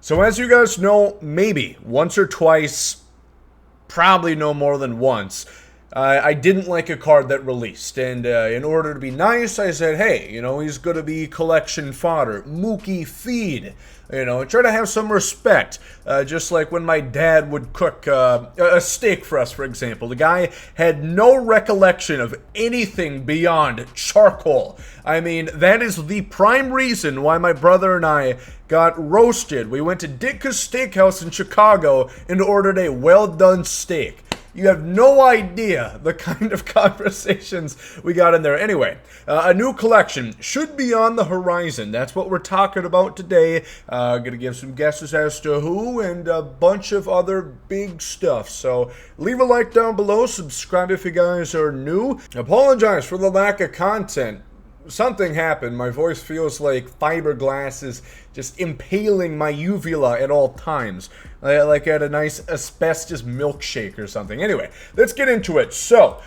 So as you guys know, maybe once or twice, probably no more than once, I didn't like a card that released, and in order to be nice, I said, hey, he's going to be collection fodder, Mookie feed, try to have some respect, just like when my dad would cook a steak for us, for example. The guy had no recollection of anything beyond charcoal. I mean, that is the prime reason why my brother and I got roasted. We went to Ditka's Steakhouse in Chicago and ordered a well-done steak. You have no idea the kind of conversations we got in there. Anyway, a new collection should be on the horizon. That's what we're talking about today. Gonna give some guesses as to who and a bunch of other big stuff. So leave a like down below. Subscribe if you guys are new. Apologize for the lack of content. Something happened. My voice feels like fiberglass is just impaling my uvula at all times. Like I had a nice asbestos milkshake or something. Anyway, let's get into it. So,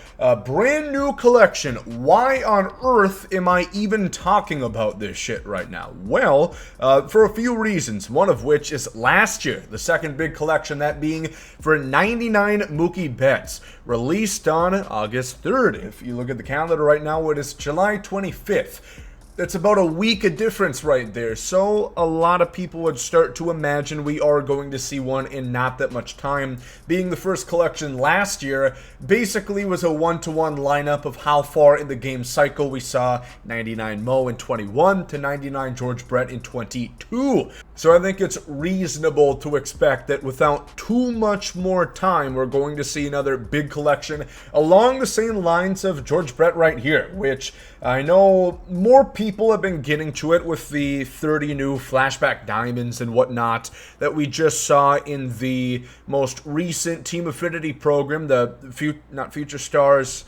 brand new collection. Why on earth am I even talking about this shit right now? Well, for a few reasons. One of which is last year, the second big collection, that being for 99 Mookie Betts, released on August 3rd. If you look at the calendar right now, it is July 25th. That's about a week of difference right there. So a lot of people would start to imagine we are going to see one in not that much time. Being the first collection last year basically was a one-to-one lineup of how far in the game cycle we saw 99 Mo in 21 to 99 George Brett in 22. So I think it's reasonable to expect that without too much more time, we're going to see another big collection along the same lines of George Brett right here, which I know more people have been getting to it with the 30 new flashback diamonds and whatnot that we just saw in the most recent Team Affinity program, the not Future Stars,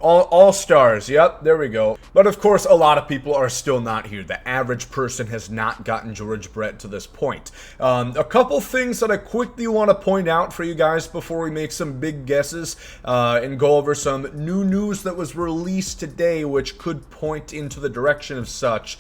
All Stars, yep, there we go. But of course, a lot of people are still not here. The average person has not gotten George Brett to this point. A couple things that I quickly want to point out for you guys before we make some big guesses and go over some new news that was released today, which could point into the direction of such.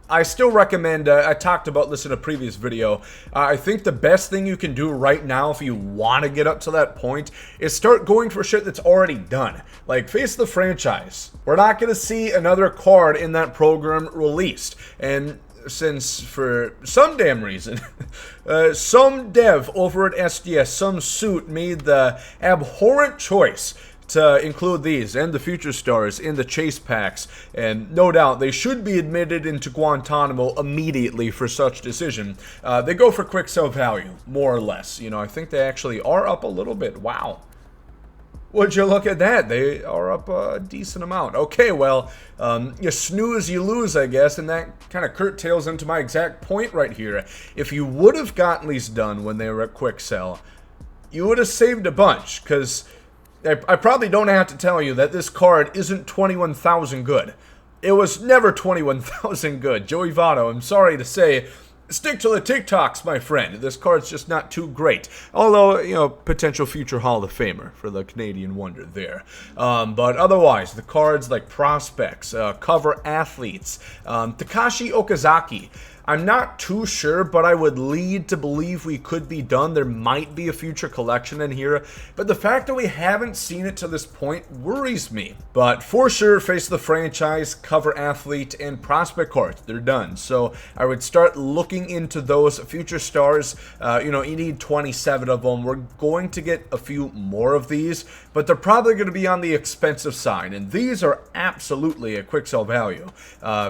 I still recommend, I talked about this in a previous video, I think the best thing you can do right now if you want to get up to that point is start going for shit that's already done. Like, Face the Franchise. We're not going to see another card in that program released. And since, for some damn reason, some dev over at SDS, some suit made the abhorrent choice to include these and the Future Stars in the chase packs, and no doubt they should be admitted into Guantanamo immediately for such decision. They go for quick sell value, more or less. I think they actually are up a little bit. Wow. Would you look at that? They are up a decent amount. Okay, well, you snooze, you lose, I guess, and that kind of curtails into my exact point right here. If you would have gotten these done when they were at quick sell, you would have saved a bunch, because I probably don't have to tell you that this card isn't 21,000 good. It was never 21,000 good. Joey Votto, I'm sorry to say, stick to the TikToks, my friend. This card's just not too great. Although, potential future Hall of Famer for the Canadian Wonder there. But otherwise, the cards like Prospects, Cover Athletes, Takashi Okazaki, I'm not too sure, but I would lead to believe we could be done. There might be a future collection in here, but the fact that we haven't seen it to this point worries me. But for sure, Face the Franchise, Cover Athlete, and Prospect cards, they're done. So I would start looking into those Future Stars. You need 27 of them. We're going to get a few more of these, but they're probably going to be on the expensive side. And these are absolutely a quick sell value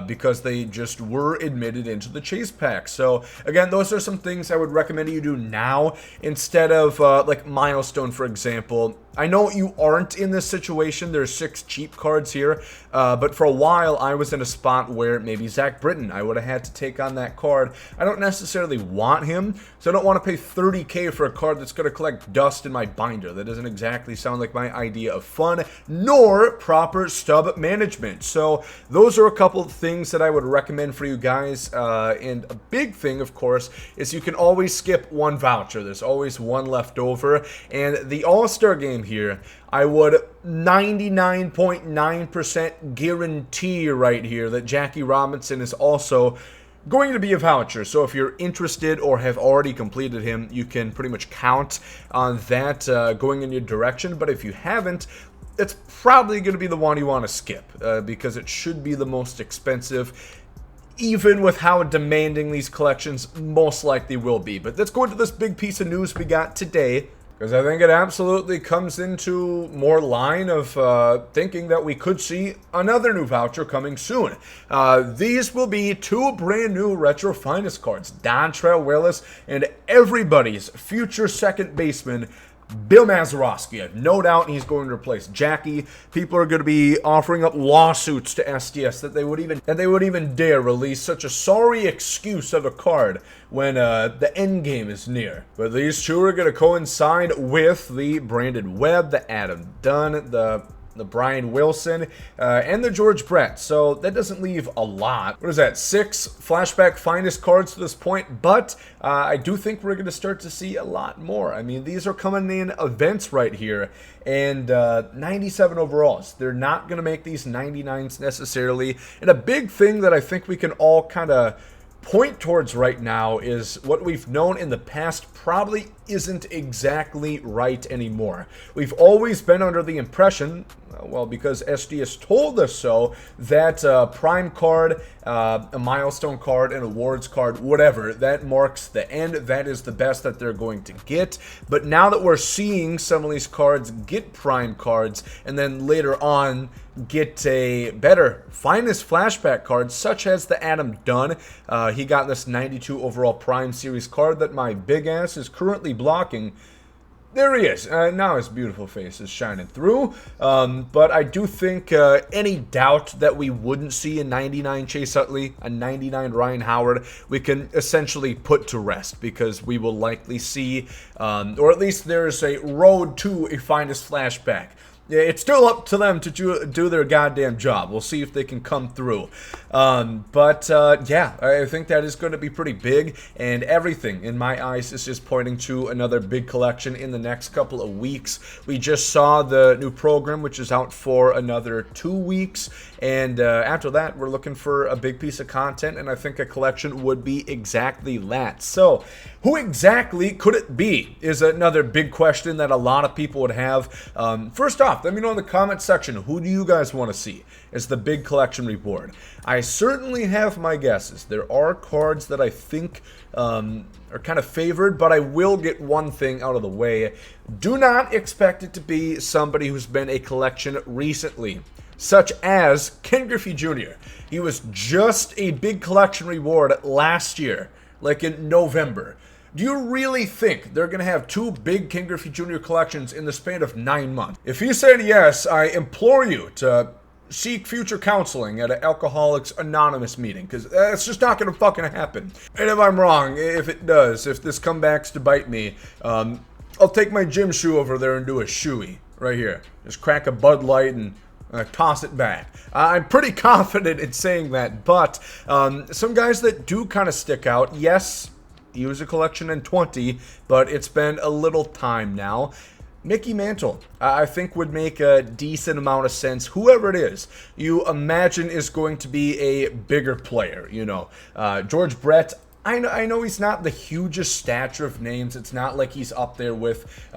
because they just were admitted into the chase pack. So again, those are some things I would recommend you do now instead of like Milestone, for example. I know you aren't in this situation. There's 6 cheap cards here, but for a while I was in a spot where maybe Zach Britton, I would have had to take on that card. I don't necessarily want him, so I don't want to pay $30K for a card that's going to collect dust in my binder. That doesn't exactly sound like my idea of fun, nor proper stub management. So those are a couple of things that I would recommend for you guys, and a big thing, of course, is you can always skip one voucher. There's always one left over, and the All-Star game here, I would 99.9% guarantee right here that Jackie Robinson is also going to be a voucher. So if you're interested or have already completed him, you can pretty much count on that going in your direction. But if you haven't, it's probably going to be the one you want to skip because it should be the most expensive, even with how demanding these collections most likely will be. But let's go into this big piece of news we got today, because I think it absolutely comes into more line of thinking that we could see another new voucher coming soon. These will be 2 brand new Retro Finest cards, Dontrelle Willis and everybody's future second baseman, Bill Mazeroski. I have no doubt he's going to replace Jackie. People are going to be offering up lawsuits to SDS that they would even dare release such a sorry excuse of a card when the end game is near. But these 2 are going to coincide with the Brandon Webb, the Adam Dunn, the Brian Wilson, and the George Brett. So that doesn't leave a lot. What is that? 6 flashback finest cards to this point, but I do think we're going to start to see a lot more. I mean, these are coming in events right here, and 97 overalls. They're not going to make these 99s necessarily. And a big thing that I think we can all kind of point towards right now is what we've known in the past probably isn't exactly right anymore. We've always been under the impression, well, because SDS told us so, that a prime card, a milestone card, an awards card, whatever, that marks the end. That is the best that they're going to get. But now that we're seeing some of these cards get prime cards, and then later on get a better finest flashback card, such as the Adam Dunn. He got this 92 overall prime series card that my big ass is currently blocking. There he is. Now his beautiful face is shining through. But I do think any doubt that we wouldn't see a 99 Chase Utley, a 99 Ryan Howard, we can essentially put to rest, because we will likely see, or at least there's a road to a finest flashback. Yeah, it's still up to them to do their goddamn job. We'll see if they can come through. Yeah, I think that is going to be pretty big, and everything in my eyes is just pointing to another big collection in the next couple of weeks. We just saw the new program, which is out for another 2 weeks, and after that, we're looking for a big piece of content, and I think a collection would be exactly that. So, who exactly could it be is another big question that a lot of people would have. First off, let me know in the comment section, who do you guys want to see as the big collection reward? I certainly have my guesses. There are cards that I think are kind of favored, but I will get one thing out of the way. Do not expect it to be somebody who's been a collection recently, such as Ken Griffey Jr. He was just a big collection reward last year, like in November. Do you really think they're going to have 2 big Ken Griffey Jr. collections in the span of 9 months? If you said yes, I implore you to seek future counseling at an Alcoholics Anonymous meeting, because it's just not going to fucking happen. And if I'm wrong, if it does, if this comes back to bite me, I'll take my gym shoe over there and do a shoey right here. Just crack a Bud Light and toss it back. I'm pretty confident in saying that, but some guys that do kind of stick out, yes, he was a collection in 20, but it's been a little time now. Mickey Mantle, I think, would make a decent amount of sense. Whoever it is you imagine is going to be a bigger player, you know. George Brett, I know he's not the hugest stature of names. It's not like he's up there with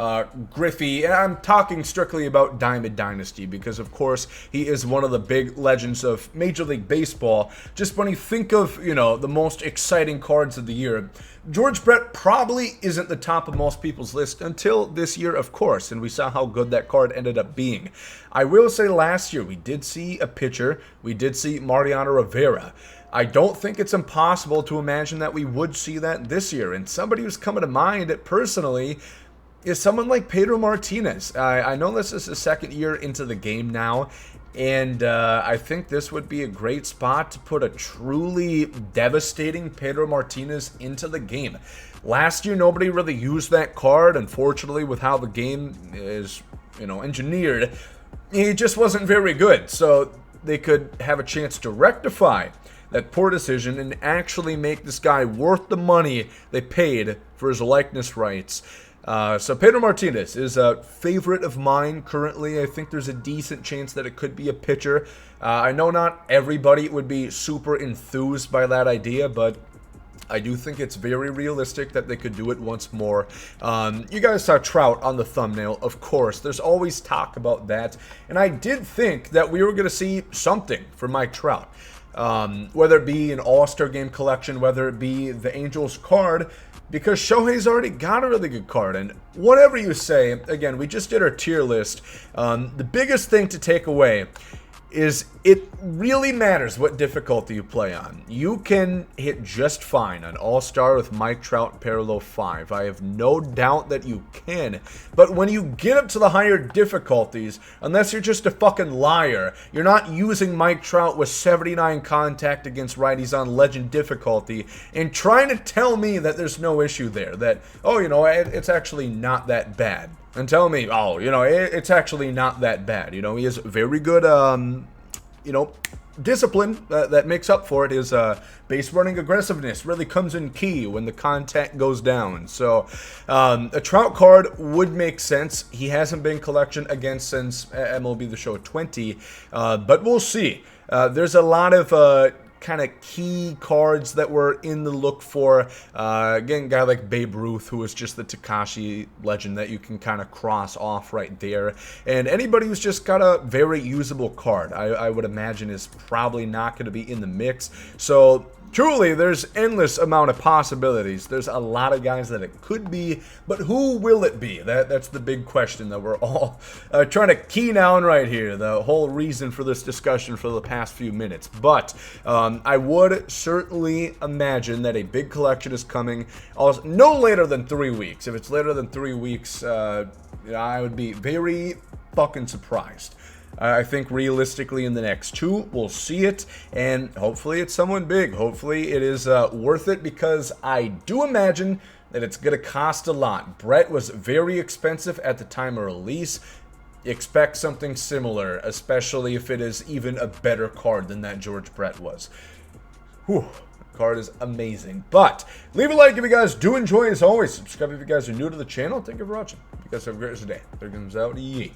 Griffey. And I'm talking strictly about Diamond Dynasty because, of course, he is one of the big legends of Major League Baseball. Just when you think of, you know, the most exciting cards of the year, George Brett probably isn't the top of most people's list until this year, of course, and we saw how good that card ended up being. I will say last year we did see a pitcher. We did see Mariano Rivera. I don't think it's impossible to imagine that we would see that this year. And somebody who's coming to mind personally is someone like Pedro Martinez. I know this is his second year into the game now, and I think this would be a great spot to put a truly devastating Pedro Martinez into the game. Last year, nobody really used that card. Unfortunately, with how the game is, you know, engineered, he just wasn't very good. So they could have a chance to rectify that poor decision and actually make this guy worth the money they paid for his likeness rights. So Pedro Martinez is a favorite of mine currently. I think there's a decent chance that it could be a pitcher. I know not everybody would be super enthused by that idea, but I do think it's very realistic that they could do it once more. You guys saw Trout on the thumbnail, of course. There's always talk about that. And I did think that we were going to see something for Mike Trout. Whether it be an All-Star Game collection, whether it be the Angels card, because Shohei's already got a really good card. And whatever you say, again, we just did our tier list. The biggest thing to take away is it really matters what difficulty you play on. You can hit just fine on All-Star with Mike Trout Parallel 5. I have no doubt that you can. But when you get up to the higher difficulties, unless you're just a fucking liar, you're not using Mike Trout with 79 contact against righties on Legend difficulty and trying to tell me that there's no issue there. That, oh, you know, it's actually not that bad. And tell me, oh, you know, it's actually not that bad. You know, he has very good, you know, discipline that makes up for it. His base running aggressiveness really comes in key when the contact goes down. So a Trout card would make sense. He hasn't been collection again since MLB The Show 20, but we'll see. There's a lot of kind of key cards that were in the look for. Again, a guy like Babe Ruth, who is just the Takashi legend that you can kind of cross off right there. And anybody who's just got a very usable card, I would imagine is probably not going to be in the mix. So truly, there's endless amount of possibilities. There's a lot of guys that it could be, but who will it be? That's the big question that we're all trying to key down right here, the whole reason for this discussion for the past few minutes. But I would certainly imagine that a big collection is coming no later than 3 weeks. If it's later than 3 weeks, I would be very fucking surprised. I think realistically in the next 2, we'll see it, and hopefully it's someone big. Hopefully it is worth it, because I do imagine that it's going to cost a lot. Brett was very expensive at the time of release. Expect something similar, especially if it is even a better card than that George Brett was. Whew. Card is amazing. But leave a like if you guys do enjoy. As always, subscribe if you guys are new to the channel. Thank you for watching. You guys have a great day. There comes out. Yeet.